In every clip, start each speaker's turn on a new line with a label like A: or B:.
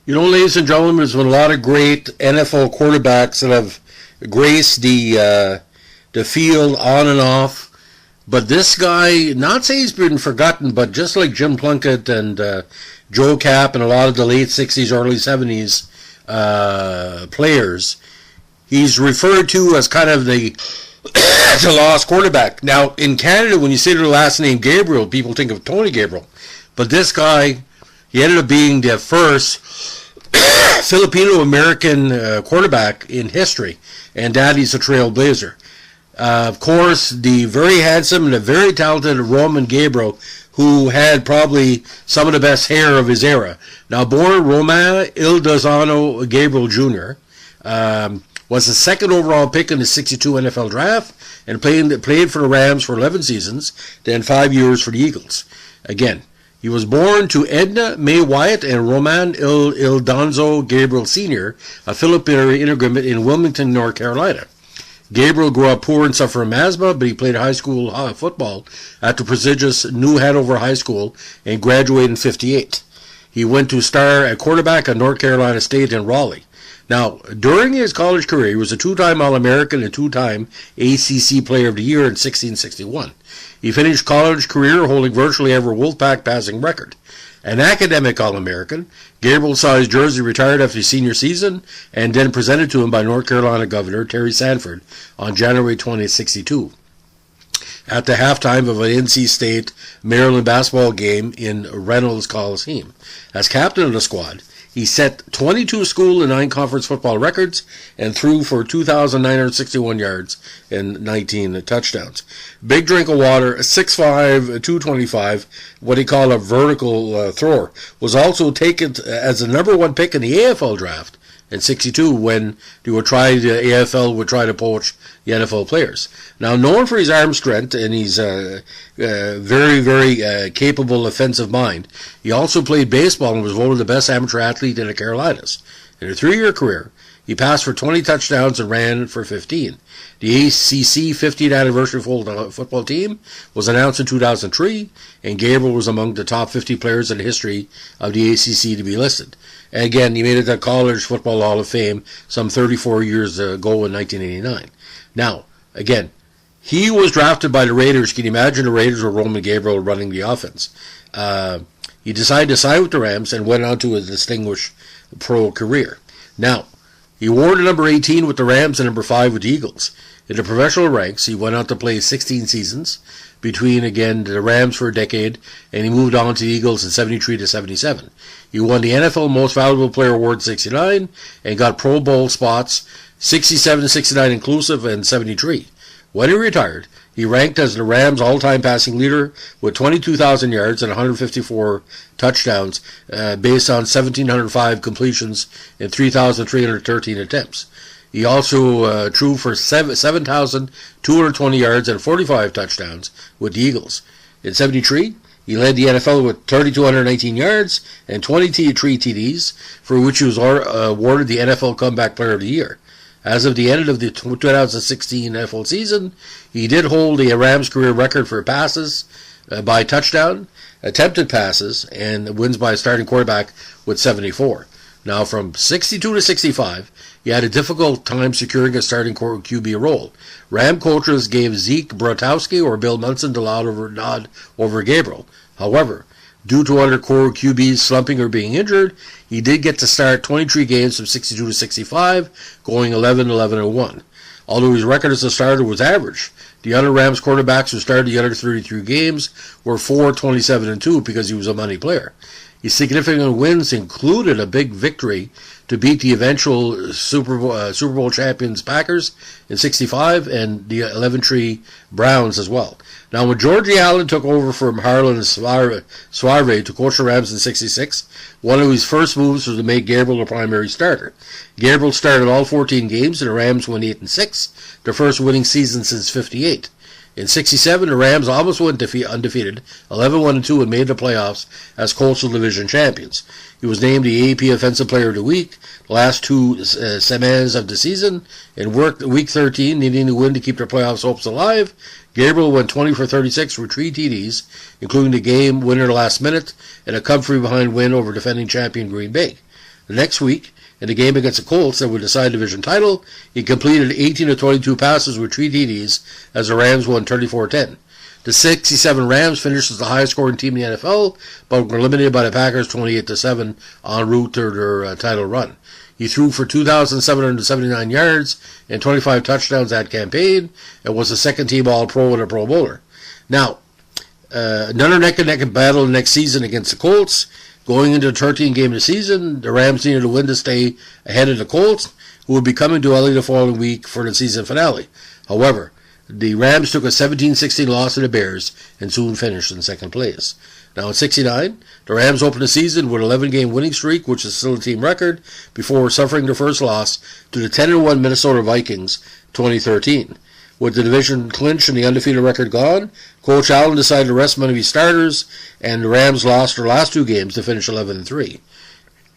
A: Ladies and gentlemen, there's been a lot of great NFL quarterbacks that have graced the field on and off. But this guy, not say he's been forgotten, but just like Jim Plunkett and Joe Cap and a lot of the late 60s, early 70s players, he's referred to as kind of the lost quarterback. Now, in Canada, when you say the last name Gabriel, people think of Tony Gabriel. But this guy, he ended up being the first Filipino-American quarterback in history, and Daddy's a trailblazer. Of course, the very handsome and the very talented Roman Gabriel, who had probably some of the best hair of his era. Now, born Roman Ildazano Gabriel Jr., was the second overall pick in the 62 NFL draft, and played for the Rams for 11 seasons, then 5 years for the Eagles. Again, he was born to Edna Mae Wyatt and Roman Ildonzo Gabriel Sr., a Filipino immigrant in Wilmington, North Carolina. Gabriel grew up poor and suffered from asthma, but he played high school football at the prestigious New Hanover High School and graduated in '58. He went to star at quarterback at North Carolina State in Raleigh. Now, during his college career, he was a two-time All-American and two-time ACC Player of the Year in 1661. He finished college career holding virtually every Wolfpack passing record. An academic All-American, Gabriel saw his jersey retired after his senior season and then presented to him by North Carolina Governor Terry Sanford on January 1962 at the halftime of an NC State Maryland basketball game in Reynolds Coliseum. As captain of the squad, he set 22 school and 9 conference football records and threw for 2,961 yards and 19 touchdowns. Big drink of water, 6'5", 225, what he called a vertical thrower. Was also taken as the number 1 pick in the AFL draft in '62 when the AFL would try to poach the NFL players. Now, known for his arm strength and his very, very capable offensive mind, he also played baseball and was voted the best amateur athlete in the Carolinas. In a 3-year career, he passed for 20 touchdowns and ran for 15. The ACC 50th anniversary football team was announced in 2003, and Gabriel was among the top 50 players in the history of the ACC to be listed. And again, he made it to College Football Hall of Fame some 34 years ago in 1989. Now, again, he was drafted by the Raiders. Can you imagine the Raiders with Roman Gabriel running the offense? He decided to sign with the Rams and went on to a distinguished pro career. Now, he wore the number 18 with the Rams and number 5 with the Eagles. In the professional ranks, he went on to play 16 seasons between, again, the Rams for a decade, and he moved on to the Eagles in 73 to 77. He won the NFL Most Valuable Player Award in 69 and got Pro Bowl spots 67, 69 inclusive, and 73. When he retired, he ranked as the Rams' all-time passing leader with 22,000 yards and 154 touchdowns based on 1,705 completions and 3,313 attempts. He also threw for 7,220 yards and 45 touchdowns with the Eagles. In '73, he led the NFL with 3,219 yards and 23 TDs, for which he was awarded the NFL Comeback Player of the Year. As of the end of the 2016 NFL season, he did hold the Rams' career record for passes by touchdown, attempted passes, and wins by a starting quarterback with 74. Now, from 62 to 65, he had a difficult time securing a starting QB role. Ram coaches gave Zeke Brotowski or Bill Munson the nod over Gabriel. However, due to other core QBs slumping or being injured, he did get to start 23 games from 62 to 65, going 11-11-1. Although his record as a starter was average, the other Rams quarterbacks who started the other 33 games were 4-27-2 because he was a money player. His significant wins included a big victory to beat the eventual Super Bowl champions Packers in '65 and the 11-3 Browns as well. Now, when Georgie Allen took over from Harlan Suave to coach the Rams in '66, one of his first moves was to make Gabriel the primary starter. Gabriel started all 14 games, and the Rams went 8-6, their first winning season since '58. In '67, the Rams almost went undefeated, 11-1-2, and made the playoffs as Coastal Division champions. He was named the AP Offensive Player of the Week the last 2 semanas of the season, and worked Week 13, needing to win to keep their playoffs hopes alive. Gabriel went 20 for 36 with 3 TDs, including the game winner last minute and a come-from-behind win over defending champion Green Bay. The next week, in a game against the Colts that would decide division title, he completed 18 of 22 passes with 3 TDs as the Rams won 34-10. The 67 Rams finished as the highest scoring team in the NFL, but were eliminated by the Packers 28-7 en route to their title run. He threw for 2,779 yards and 25 touchdowns that campaign, and was the second team All-Pro and a Pro Bowler. Now, another neck-and-neck battle next season against the Colts. Going into the 13th game of the season, the Rams needed a win to stay ahead of the Colts, who would be coming to LA the following week for the season finale. However, the Rams took a 17-16 loss to the Bears and soon finished in second place. Now in 69, the Rams opened the season with an 11-game winning streak, which is still a team record, before suffering their first loss to the 10-1 Minnesota Vikings 2013. With the division clinched and the undefeated record gone, Coach Allen decided to rest many of his starters, and the Rams lost their last 2 games to finish 11-3.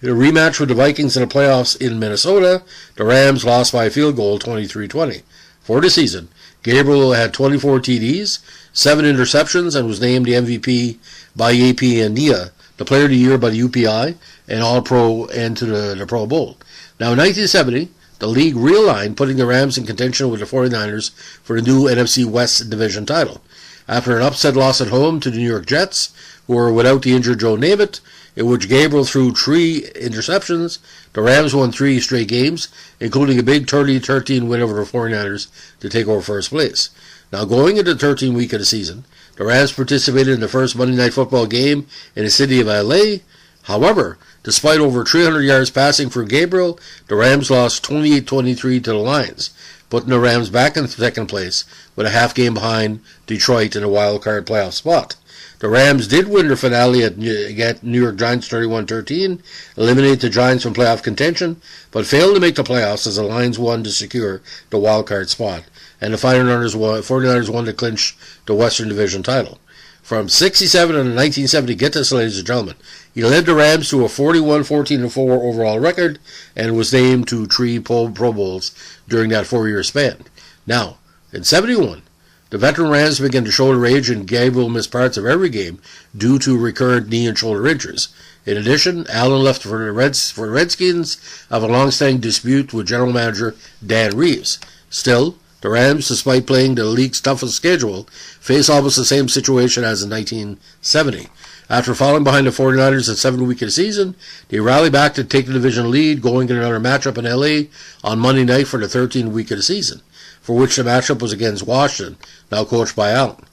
A: In a rematch with the Vikings in the playoffs in Minnesota, the Rams lost by a field goal 23-20. For the season, Gabriel had 24 TDs, 7 interceptions, and was named the MVP by AP and NIA, the Player of the Year by the UPI, and All-Pro and to the Pro Bowl. Now in 1970, the league realigned, putting the Rams in contention with the 49ers for the new NFC West division title. After an upset loss at home to the New York Jets, who were without the injured Joe Namath, in which Gabriel threw 3 interceptions, the Rams won 3 straight games, including a big 30-13 win over the 49ers to take over first place. Now going into the 13th week of the season, the Rams participated in the first Monday Night Football game in the city of LA. However, despite over 300 yards passing for Gabriel, the Rams lost 28-23 to the Lions, putting the Rams back in second place with a half game behind Detroit in a wild card playoff spot. The Rams did win their finale at New York Giants 31-13, eliminate the Giants from playoff contention, but failed to make the playoffs as the Lions won to secure the wild card spot, and the 49ers won to clinch the Western Division title. From 67 to 1970, get this, ladies and gentlemen, he led the Rams to a 41-14-4 overall record and was named to 3 Pro Bowls during that 4-year span. Now, in 71, the veteran Rams began to shoulder age, and Gabriel missed parts of every game due to recurrent knee and shoulder injuries. In addition, Allen left for the Redskins of a long-standing dispute with general manager Dan Reeves. Still, the Rams, despite playing the league's toughest schedule, faced almost the same situation as in 1970. After falling behind the 49ers in the 7th week of the season, they rallied back to take the division lead, going in another matchup in LA on Monday night for the 13th week of the season, for which the matchup was against Washington, now coached by Allen.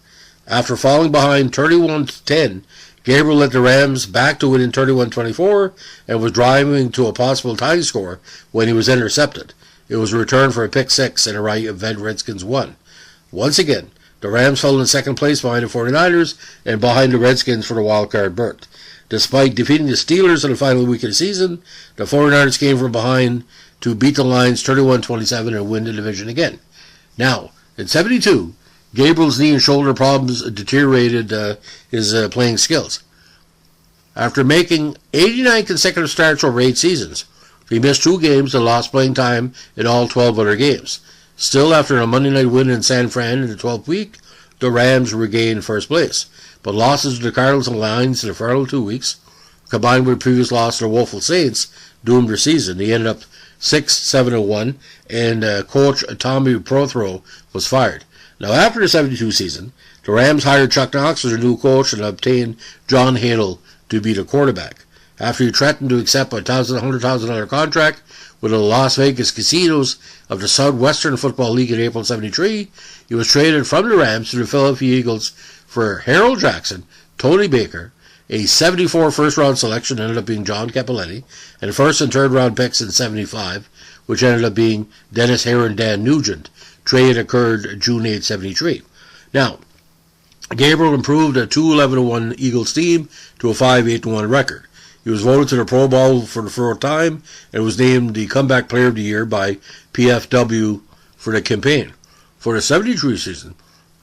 A: After falling behind 31-10, Gabriel led the Rams back to within 31-24 and was driving to a possible tying score when he was intercepted. It was a return for a pick 6 and a right of Redskins won. Once again, the Rams fell in second place behind the 49ers and behind the Redskins for the wild card berth. Despite defeating the Steelers in the final week of the season, the 49ers came from behind to beat the Lions 31-27 and win the division again. Now, in 72, Gabriel's knee and shoulder problems deteriorated his playing skills. After making 89 consecutive starts over 8 seasons, he missed 2 games and lost playing time in all 12 other games. Still, after a Monday night win in San Fran in the 12th week, the Rams regained first place. But losses to the Cardinals and Lions in the final 2 weeks, combined with a previous loss to the Woeful Saints, doomed their season. They ended up 6-7-1, and coach Tommy Prothero was fired. Now, after the 72 season, the Rams hired Chuck Knox as their new coach and obtained John Hadle to be the quarterback. After he threatened to accept a $100,000 contract with the Las Vegas Casinos of the Southwestern Football League in April 73, he was traded from the Rams to the Philadelphia Eagles for Harold Jackson, Tony Baker, a 74 first-round selection ended up being John Cappelletti, and first and third-round picks in 75, which ended up being Dennis Hare and Dan Nugent. Trade occurred June 8, 73. Now, Gabriel improved a 2-11-1 Eagles team to a 5-8-1 record. He was voted to the Pro Bowl for the 4th time and was named the Comeback Player of the Year by PFW for the campaign. For the 73 season,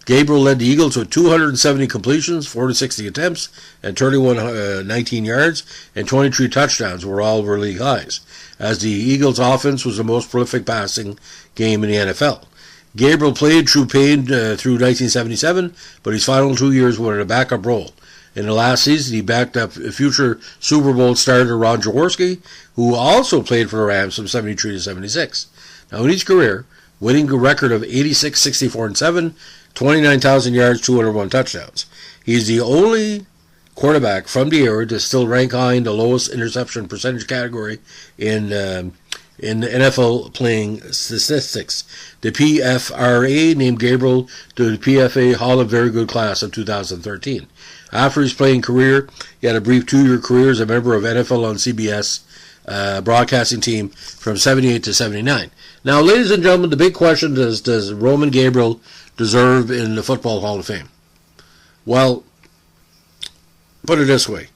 A: Gabriel led the Eagles with 270 completions, 460 attempts, and 19 yards, and 23 touchdowns were all over league highs, as the Eagles' offense was the most prolific passing game in the NFL. Gabriel played through pain through 1977, but his final 2 years were in a backup role. In the last season, he backed up future Super Bowl starter Ron Jaworski, who also played for the Rams from 73 to 76. Now, in his career, winning a record of 86, 64, and 7, 29,000 yards, 201 touchdowns. He's the only quarterback from the era to still rank high in the lowest interception percentage category in the NFL playing statistics. The PFRA named Gabriel to the PFA Hall of Very Good Class of 2013. After his playing career, he had a brief 2-year career as a member of NFL on CBS broadcasting team from 78 to 79. Now, ladies and gentlemen, the big question is, does Roman Gabriel deserve in the Football Hall of Fame? Well, put it this way.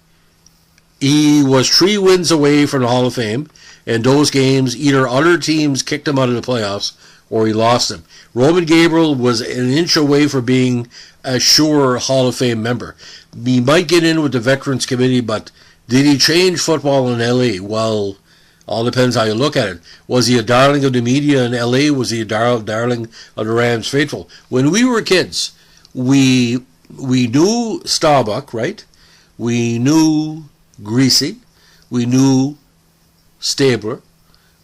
A: He was 3 wins away from the Hall of Fame, and those games, either other teams kicked him out of the playoffs or he lost them. Roman Gabriel was an inch away from being a sure Hall of Fame member. He might get in with the Veterans Committee, but did he change football in L.A.? Well, all depends how you look at it. Was he a darling of the media in L.A.? Was he a darling of the Rams faithful? When we were kids, we knew Starbuck, right? We knew Greasy. We knew Stabler.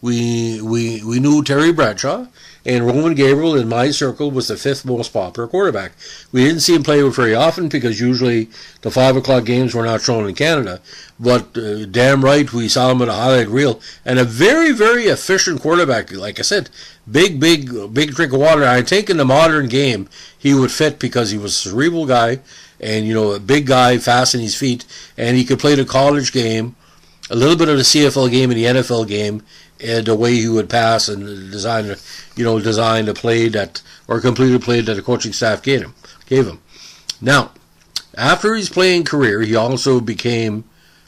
A: We knew Terry Bradshaw. And Roman Gabriel, in my circle, was the 5th most popular quarterback. We didn't see him play very often because usually the 5 o'clock games were not shown in Canada. But damn right, we saw him in a highlight reel. And a very, very efficient quarterback. Like I said, big drink of water. I think in the modern game, he would fit because he was a cerebral guy and, a big guy, fast in his feet. And he could play the college game, a little bit of the CFL game and the NFL game, and the way he would pass and design a play that, or complete a play that the coaching staff gave him. Now, after his playing career, he also became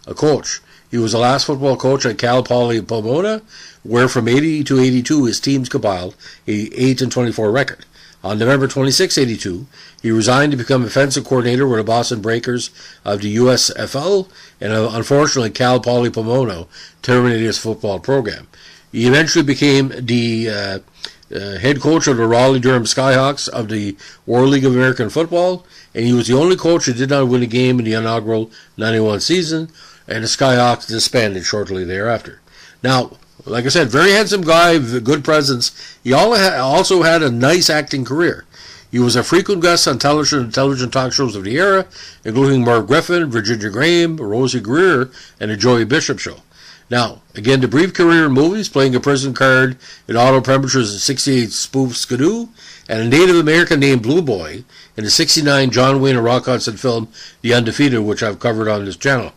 A: a coach. He was the last football coach at Cal Poly Pomona, where from 80 to 82 his teams compiled a 8-24 record. On November 26, 82, he resigned to become offensive coordinator with the Boston Breakers of the USFL, and unfortunately Cal Poly Pomona terminated his football program. He eventually became the head coach of the Raleigh-Durham Skyhawks of the World League of American Football, and he was the only coach who did not win a game in the inaugural 91 season, and the Skyhawks disbanded shortly thereafter. Now, like I said, very handsome guy, good presence. He also had a nice acting career. He was a frequent guest on television talk shows of the era, including Merv Griffin, Virginia Graham, Rosie Greer, and the Joey Bishop Show. Now, again, the brief career in movies, playing a prison guard in Otto Premier's 68 spoof Skidoo, and a Native American named Blue Boy in the 69 John Wayne and Rock Hudson film, The Undefeated, which I've covered on this channel.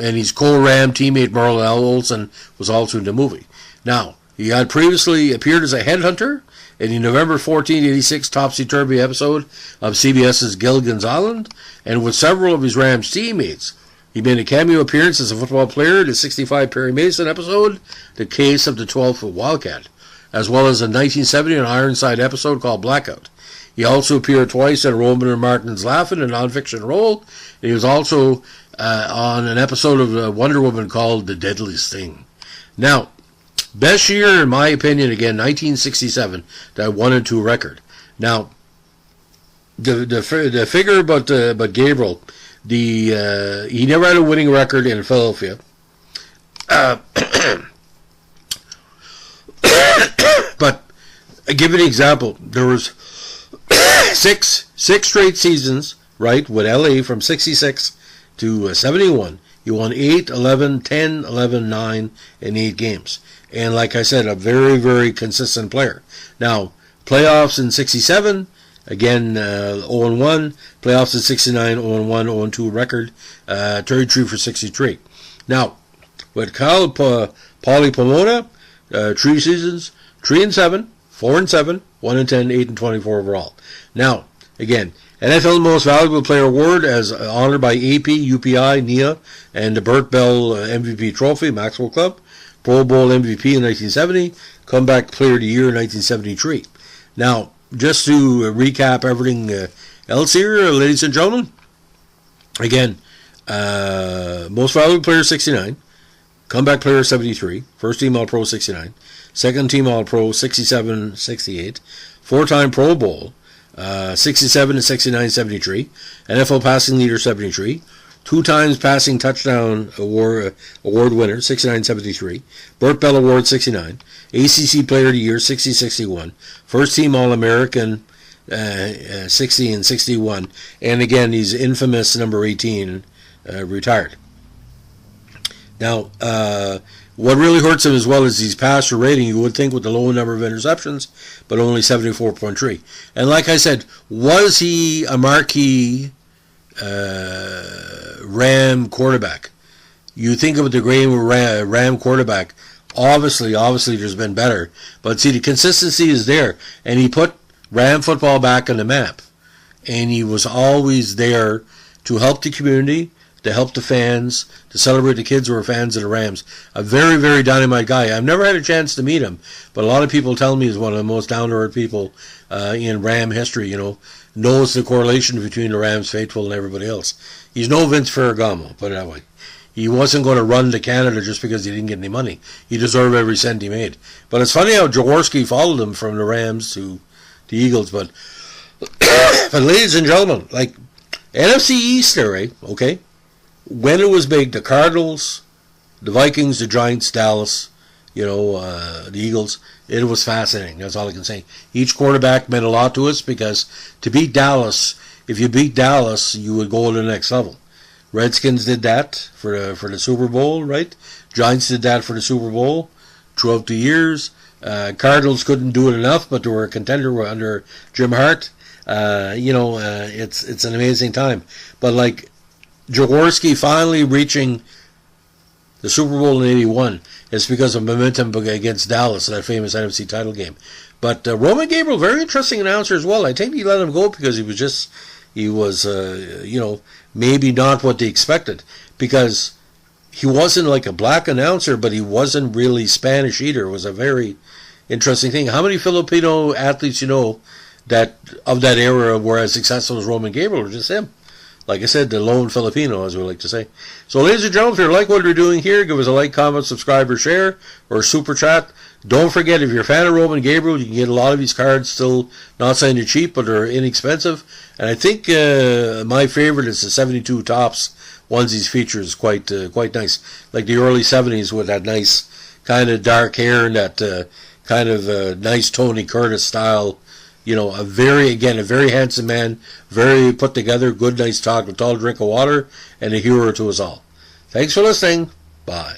A: And his co-Ram teammate Merle L. Olsen was also in the movie. Now, he had previously appeared as a headhunter in the November 1486 Topsy-Turvy episode of CBS's Gilligan's Island, and with several of his Rams teammates. He made a cameo appearance as a football player in the 65 Perry Mason episode, The Case of the 12th Wildcat, as well as a 1970 Ironside episode called Blackout. He also appeared twice in Roman and Martin's Laugh-In, a non-fiction role, and he was also on an episode of Wonder Woman called The Deadliest Thing. Now, best year, in my opinion, again, 1967, that 1-2 record. Now, the figure about Gabriel, he never had a winning record in Philadelphia. But I give you an example. There was six straight seasons, right, with LA from 66 to 71. He won 8, 11, 10, 11, 9, and 8 games. And like I said, a very, very consistent player. Now, playoffs in 67, again, 0-1. Playoffs in 69, 0-1, 0-2 record. 33 for 63. Now, with Cal Poly Pomona, 3 seasons, 3-7, 4-7, 1-10, 8-24 overall. Now, again, NFL Most Valuable Player Award as honored by AP, UPI, NIA, and the Burt Bell MVP Trophy, Maxwell Club. Pro Bowl MVP in 1970, Comeback Player of the Year in 1973. Now, just to recap everything else here, ladies and gentlemen, again, Most Valuable Player 69, Comeback Player 73, First Team All-Pro 69, Second Team All-Pro 67, 68, 4-time Pro Bowl 67 and 69, 73, NFL Passing Leader 73, 2 times passing touchdown award winner, 69-73. Burt Bell Award, 69. ACC Player of the Year, 60-61. First Team All-American, 60 and 61. And again, he's infamous number 18, retired. Now, what really hurts him as well is his passer rating. You would think with the low number of interceptions, but only 74.3. And like I said, was he a marquee Ram quarterback? You think of the great Ram quarterback. Obviously, there's been better. But see, the consistency is there. And he put Ram football back on the map. And he was always there to help the community, to help the fans, to celebrate the kids who are fans of the Rams. A very, very dynamite guy. I've never had a chance to meet him, but a lot of people tell me he's one of the most down-to-earth people in Ram history, knows the correlation between the Rams faithful and everybody else. He's no Vince Ferragamo, put it that way. He wasn't going to run to Canada just because he didn't get any money. He deserved every cent he made. But it's funny how Jaworski followed him from the Rams to the Eagles. But ladies and gentlemen, like NFC East there, right? Okay? When it was big, the Cardinals, the Vikings, the Giants, Dallas, the Eagles, it was fascinating. That's all I can say. Each quarterback meant a lot to us because to beat Dallas, if you beat Dallas, you would go to the next level. Redskins did that for the Super Bowl, right? Giants did that for the Super Bowl throughout the years. Cardinals couldn't do it enough, but they were a contender under Jim Hart. It's an amazing time. But like Jaworski finally reaching the Super Bowl in '81 is because of momentum against Dallas in that famous NFC title game. But Roman Gabriel, very interesting announcer as well. I think he let him go because he was maybe not what they expected, because he wasn't like a black announcer, but he wasn't really Spanish either. It was a very interesting thing. How many Filipino athletes that of that era were as successful as Roman Gabriel, or just him? Like I said, the lone Filipino, as we like to say. So, ladies and gentlemen, if you like what we're doing here, give us a like, comment, subscribe, or share, or super chat. Don't forget, if you're a fan of Roman Gabriel, you can get a lot of these cards still not saying they're cheap, but they're inexpensive. And I think my favorite is the 72 Tops onesies features, quite nice. Like the early 70s with that nice kind of dark hair and that kind of nice Tony Curtis style. A very handsome man, very put together, good, nice talk, a tall drink of water, and a hero to us all. Thanks for listening. Bye.